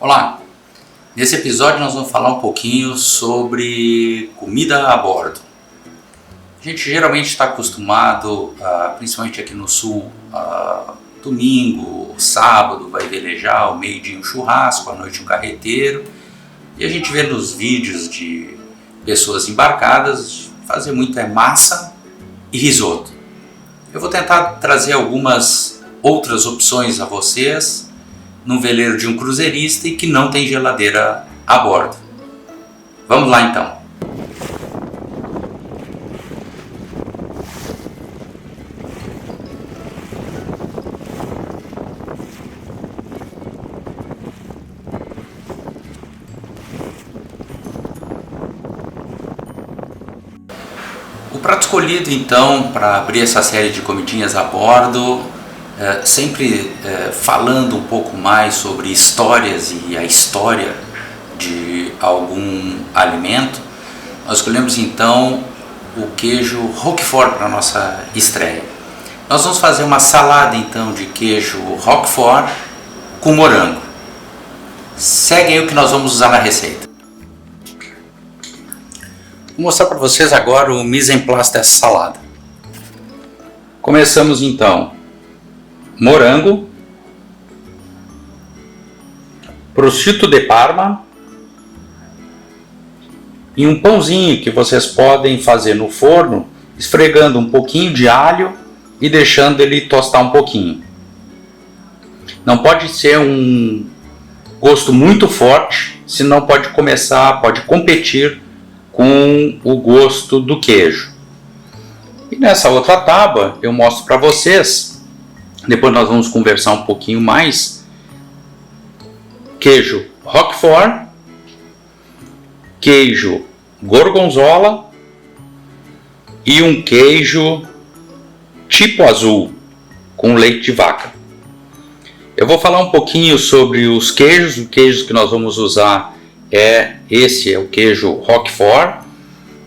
Olá! Nesse episódio nós vamos falar um pouquinho sobre comida a bordo. A gente geralmente está acostumado, principalmente aqui no sul, domingo, sábado vai velejar, ao meio-dia um churrasco, à noite um carreteiro. E a gente vê nos vídeos de pessoas embarcadas fazer muito massa e risoto. Eu vou tentar trazer algumas outras opções a vocês num veleiro de um cruzeirista e que não tem geladeira a bordo. Vamos lá então. O prato escolhido então para abrir essa série de comidinhas a bordo, sempre falando um pouco mais sobre histórias e a história de algum alimento, nós escolhemos então o queijo Roquefort para a nossa estreia. Nós vamos fazer uma salada então de queijo Roquefort com morango. Segue aí o que nós vamos usar na receita. Vou mostrar para vocês agora o mise en place dessa salada. Começamos então morango, prosciutto de Parma e um pãozinho que vocês podem fazer no forno, esfregando um pouquinho de alho e deixando ele tostar um pouquinho. Não pode ser um gosto muito forte, senão pode competir com o gosto do queijo. E nessa outra tábua eu mostro para vocês, depois nós vamos conversar um pouquinho mais, queijo Roquefort, queijo gorgonzola e um queijo tipo azul com leite de vaca. Eu vou falar um pouquinho sobre os queijos que nós vamos usar. Esse é o queijo Roquefort,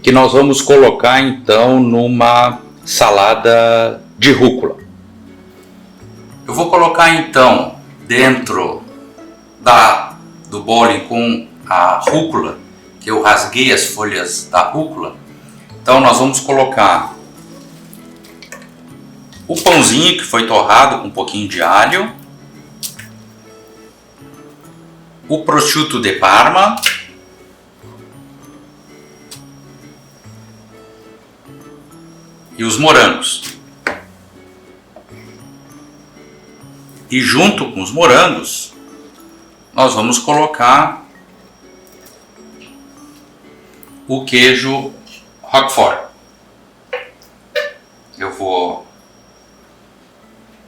que nós vamos colocar então numa salada de rúcula. Eu vou colocar então dentro do bole com a rúcula, que eu rasguei as folhas da rúcula. Então nós vamos colocar o pãozinho que foi torrado com um pouquinho de alho, o prosciutto de Parma, e os morangos. E junto com os morangos, nós vamos colocar o queijo Roquefort. Eu vou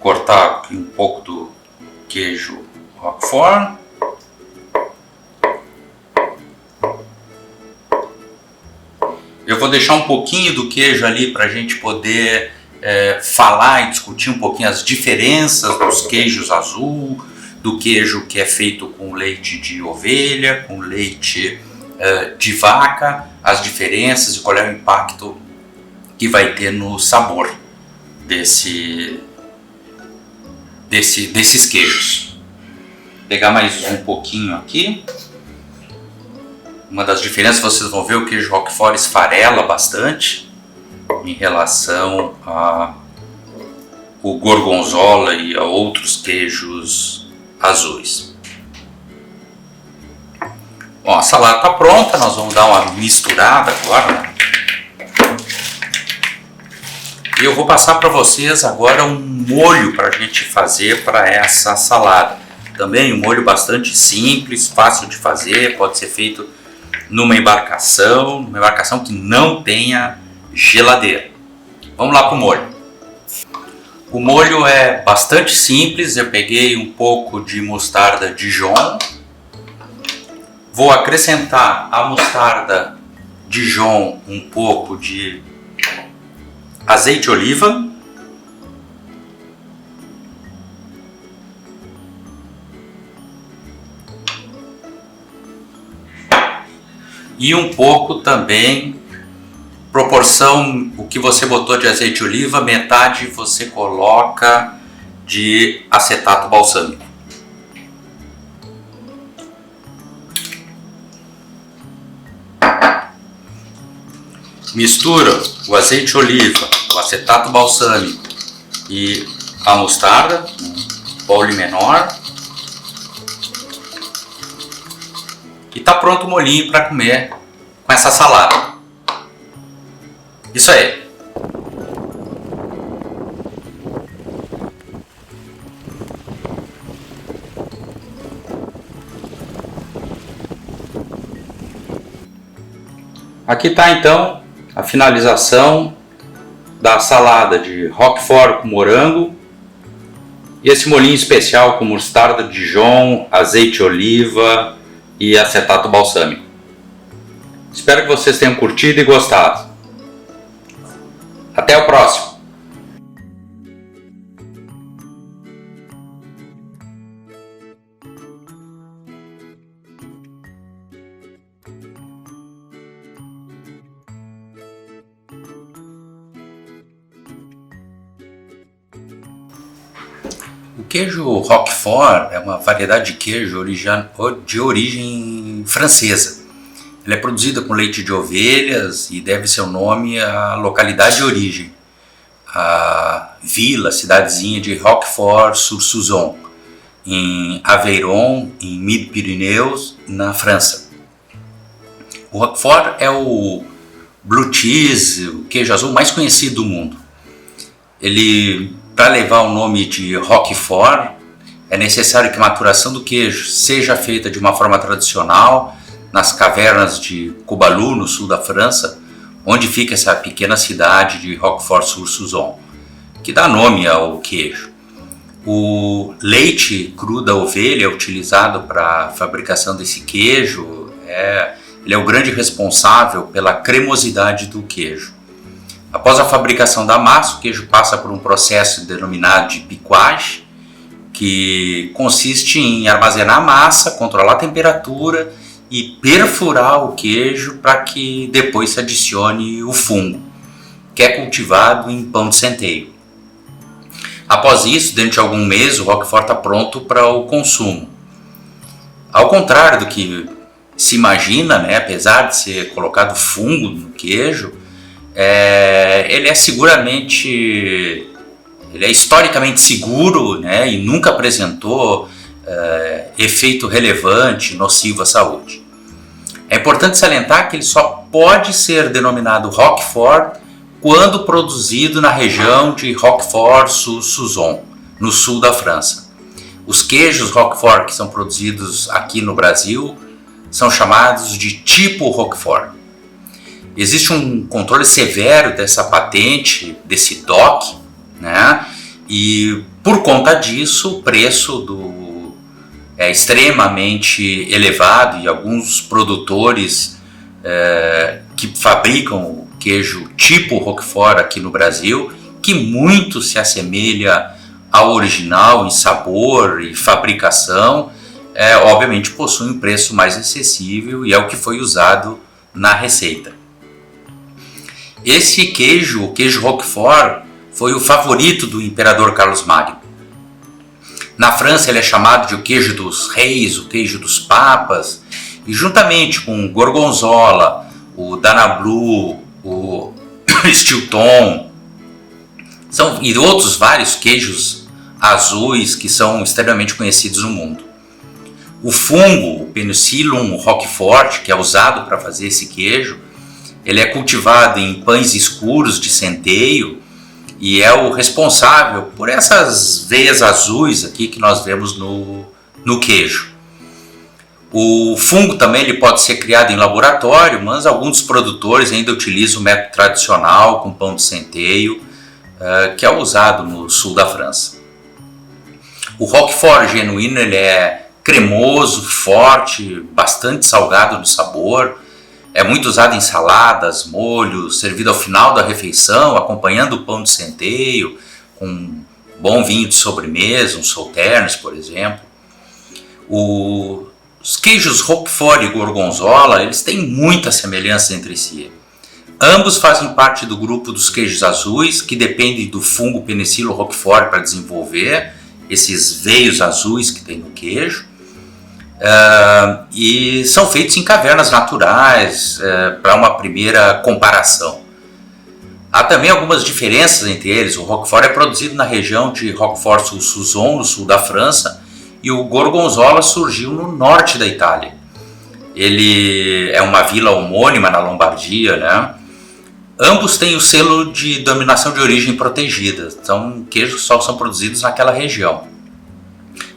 cortar aqui um pouco do queijo Roquefort. Eu vou deixar um pouquinho do queijo ali para a gente poder falar e discutir um pouquinho as diferenças dos queijos azul, do queijo que é feito com leite de ovelha, com leite de vaca, as diferenças e qual é o impacto que vai ter no sabor desses queijos. Vou pegar mais um pouquinho aqui. Uma das diferenças, vocês vão ver, o queijo Roquefort esfarela bastante em relação ao gorgonzola e a outros queijos azuis. Bom, a salada está pronta, nós vamos dar uma misturada agora. E eu vou passar para vocês agora um molho para a gente fazer para essa salada. Também um molho bastante simples, fácil de fazer, pode ser feito numa embarcação que não tenha geladeira. Vamos lá para o molho. O molho é bastante simples, eu peguei um pouco de mostarda Dijon. Vou acrescentar à mostarda Dijon um pouco de azeite de oliva. E um pouco também, proporção, o que você botou de azeite de oliva, metade você coloca de acetato balsâmico. mistura o azeite de oliva, o acetato balsâmico e a mostarda, um bowl menor. E tá pronto o molhinho para comer com essa salada. Isso aí. Aqui está então a finalização da salada de Roquefort com morango e esse molhinho especial com mostarda Dijon, azeite de oliva e acetato balsâmico. Espero que vocês tenham curtido e gostado. Até o próximo! O queijo Roquefort é uma variedade de queijo de origem francesa. Ele é produzido com leite de ovelhas e deve seu nome à localidade de origem, a vila, cidadezinha de Roquefort-sur-Souzon, em Aveyron, em Midi-Pyrénées, na França. O Roquefort é o blue cheese, o queijo azul mais conhecido do mundo. Para levar o nome de Roquefort, é necessário que a maturação do queijo seja feita de uma forma tradicional nas cavernas de Cubalu, no sul da França, onde fica essa pequena cidade de Roquefort-sur-Souzon, que dá nome ao queijo. O leite cru da ovelha utilizado para a fabricação desse queijo ele é o grande responsável pela cremosidade do queijo. Após a fabricação da massa, o queijo passa por um processo denominado de piquage, que consiste em armazenar a massa, controlar a temperatura e perfurar o queijo para que depois se adicione o fungo, que é cultivado em pão de centeio. Após isso, dentro de algum mês, o Roquefort está pronto para o consumo. Ao contrário do que se imagina, apesar de ser colocado fungo no queijo, ele é historicamente seguro, e nunca apresentou efeito relevante, nocivo à saúde. É importante salientar que ele só pode ser denominado Roquefort quando produzido na região de Roquefort-sur-Souzon, no sul da França. Os queijos Roquefort que são produzidos aqui no Brasil são chamados de tipo Roquefort. Existe um controle severo dessa patente, desse DOC, e por conta disso o preço é extremamente elevado e alguns produtores que fabricam o queijo tipo Roquefort aqui no Brasil, que muito se assemelha ao original em sabor e fabricação, obviamente possui um preço mais acessível e é o que foi usado na receita. Esse queijo, o queijo Roquefort, foi o favorito do imperador Carlos Magno. Na França ele é chamado de o queijo dos reis, o queijo dos papas, e juntamente com o gorgonzola, o Danablu, o Stilton, e outros vários queijos azuis que são extremamente conhecidos no mundo. O fungo, o Penicillium roquefort, que é usado para fazer esse queijo, ele é cultivado em pães escuros de centeio e é o responsável por essas veias azuis aqui que nós vemos no queijo. O fungo também ele pode ser criado em laboratório, mas alguns produtores ainda utilizam o método tradicional com pão de centeio, que é usado no sul da França. O Roquefort genuíno ele é cremoso, forte, bastante salgado no sabor. É muito usado em saladas, molhos, servido ao final da refeição, acompanhando o pão de centeio, com um bom vinho de sobremesa, uns sauternes, por exemplo. Os queijos Roquefort e Gorgonzola, eles têm muita semelhança entre si. Ambos fazem parte do grupo dos queijos azuis, que dependem do fungo Penicillium roquefort para desenvolver esses veios azuis que tem no queijo. E são feitos em cavernas naturais para uma primeira comparação. Há também algumas diferenças entre eles. O Roquefort é produzido na região de Roquefort-sur-Souzon, no sul da França, e o Gorgonzola surgiu no norte da Itália. Ele é uma vila homônima na Lombardia, né? Ambos têm o selo de denominação de origem protegida, então queijos só são produzidos naquela região.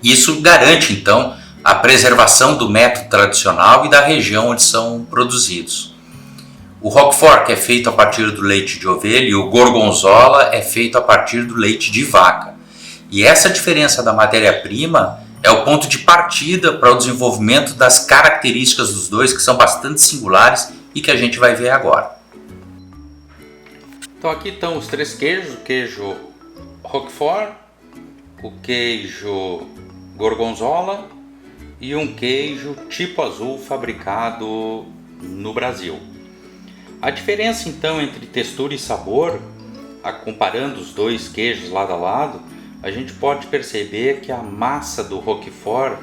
Isso garante, então, a preservação do método tradicional e da região onde são produzidos. O Roquefort, que é feito a partir do leite de ovelha, e o Gorgonzola é feito a partir do leite de vaca. E essa diferença da matéria-prima é o ponto de partida para o desenvolvimento das características dos dois, que são bastante singulares e que a gente vai ver agora. Então aqui estão os três queijos: o queijo Roquefort, o queijo Gorgonzola e um queijo tipo azul fabricado no Brasil. A diferença então entre textura e sabor, comparando os dois queijos lado a lado, a gente pode perceber que a massa do Roquefort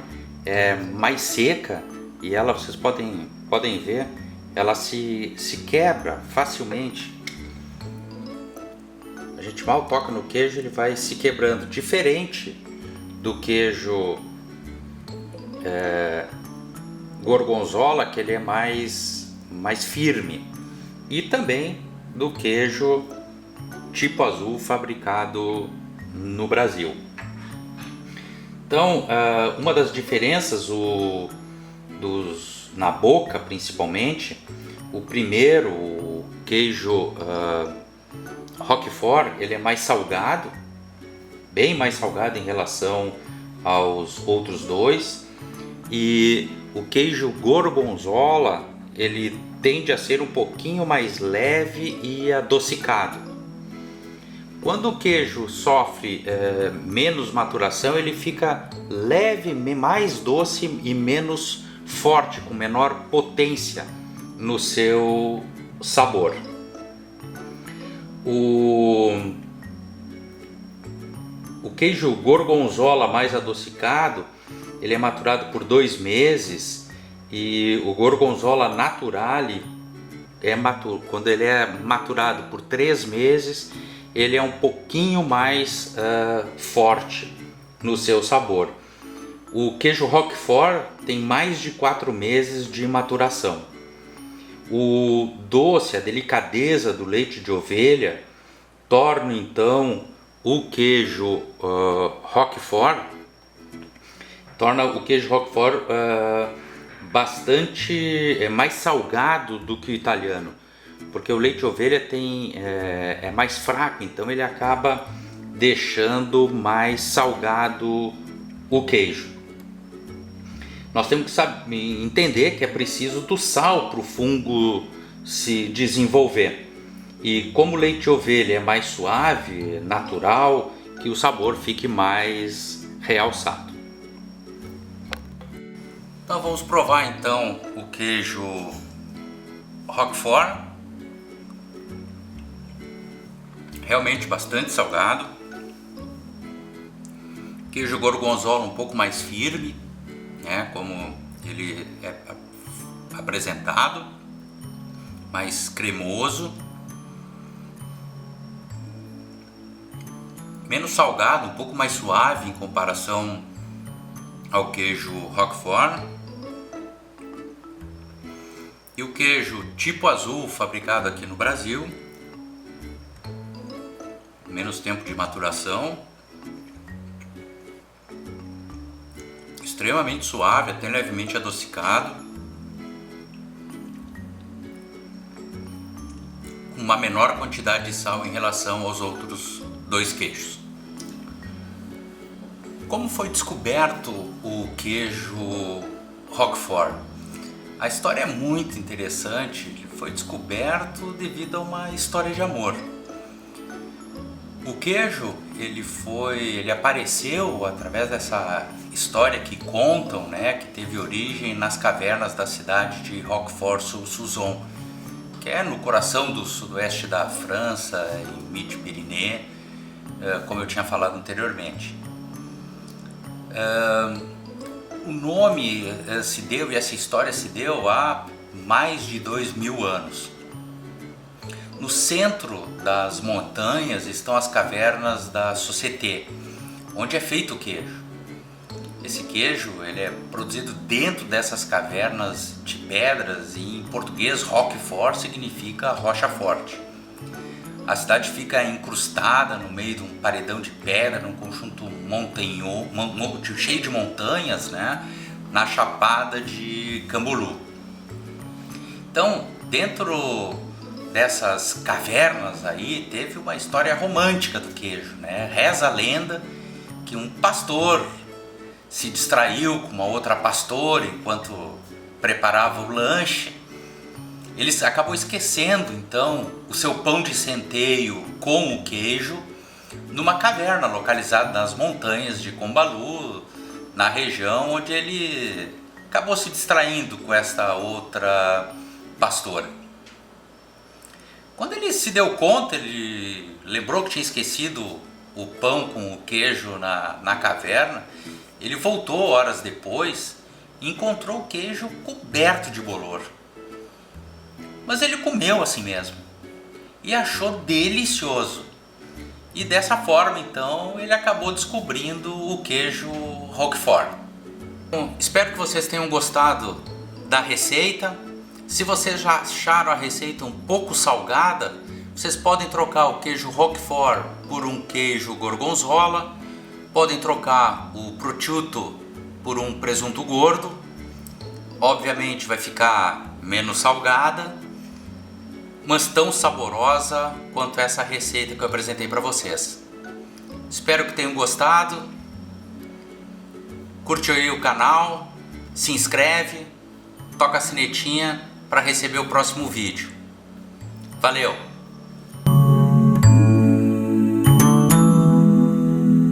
é mais seca e ela, vocês podem ver, ela se quebra facilmente. A gente mal toca no queijo, ele vai se quebrando, diferente do queijo Gorgonzola, que ele é mais firme, e também do queijo tipo azul fabricado no Brasil. Então, uma das diferenças na boca, principalmente, o primeiro, o queijo Roquefort, ele é mais salgado, bem mais salgado em relação aos outros dois, e o queijo Gorgonzola, ele tende a ser um pouquinho mais leve e adocicado. Quando o queijo sofre menos maturação, ele fica leve, mais doce e menos forte, com menor potência no seu sabor. O queijo Gorgonzola mais adocicado, ele é maturado por 2 meses, e o Gorgonzola Naturale, quando ele é maturado por 3 meses, ele é um pouquinho mais forte no seu sabor. O queijo Roquefort tem mais de 4 meses de maturação. O doce, a delicadeza do leite de ovelha torna então o queijo Roquefort bastante mais salgado do que o italiano, porque o leite de ovelha é mais fraco, então ele acaba deixando mais salgado o queijo. Nós temos que entender que é preciso do sal para o fungo se desenvolver. E como o leite de ovelha é mais suave, natural, que o sabor fique mais realçado. Então vamos provar então o queijo Roquefort. Realmente bastante salgado. Queijo Gorgonzola um pouco mais firme, né, como ele é apresentado, mais cremoso, menos salgado, um pouco mais suave em comparação ao queijo Roquefort. E o queijo tipo azul, fabricado aqui no Brasil, menos tempo de maturação, extremamente suave, até levemente adocicado, com uma menor quantidade de sal em relação aos outros 2 queijos. Como foi descoberto o queijo Roquefort? A história é muito interessante. Ele foi descoberto devido a uma história de amor. O queijo ele apareceu através dessa história que contam, né, que teve origem nas cavernas da cidade de Roquefort-sur-Souzon, que é no coração do sudoeste da França, em Midi-Pyrénées, como eu tinha falado anteriormente. O nome se deu, e essa história se deu há mais de 2000 anos. No centro das montanhas estão as cavernas da Société, onde é feito o queijo. Esse queijo ele é produzido dentro dessas cavernas de pedras e em português Roquefort significa rocha forte. A cidade fica incrustada no meio de um paredão de pedra, num conjunto cheio de montanhas, né, na chapada de Camboriú. Então, dentro dessas cavernas aí, teve uma história romântica do queijo, né? Reza a lenda que um pastor se distraiu com uma outra pastora enquanto preparava o lanche. Ele acabou esquecendo então o seu pão de centeio com o queijo numa caverna localizada nas montanhas de Combalu, na região onde ele acabou se distraindo com esta outra pastora. Quando ele se deu conta, ele lembrou que tinha esquecido o pão com o queijo na caverna. Ele voltou horas depois e encontrou o queijo coberto de bolor. Mas ele comeu assim mesmo e achou delicioso. E dessa forma, então, ele acabou descobrindo o queijo Roquefort. Bom, espero que vocês tenham gostado da receita. Se vocês já acharam a receita um pouco salgada, vocês podem trocar o queijo Roquefort por um queijo gorgonzola, podem trocar o prosciutto por um presunto gordo. Obviamente vai ficar menos salgada, mas tão saborosa quanto essa receita que eu apresentei para vocês. Espero que tenham gostado. Curte aí o canal, se inscreve, toca a sinetinha para receber o próximo vídeo. Valeu!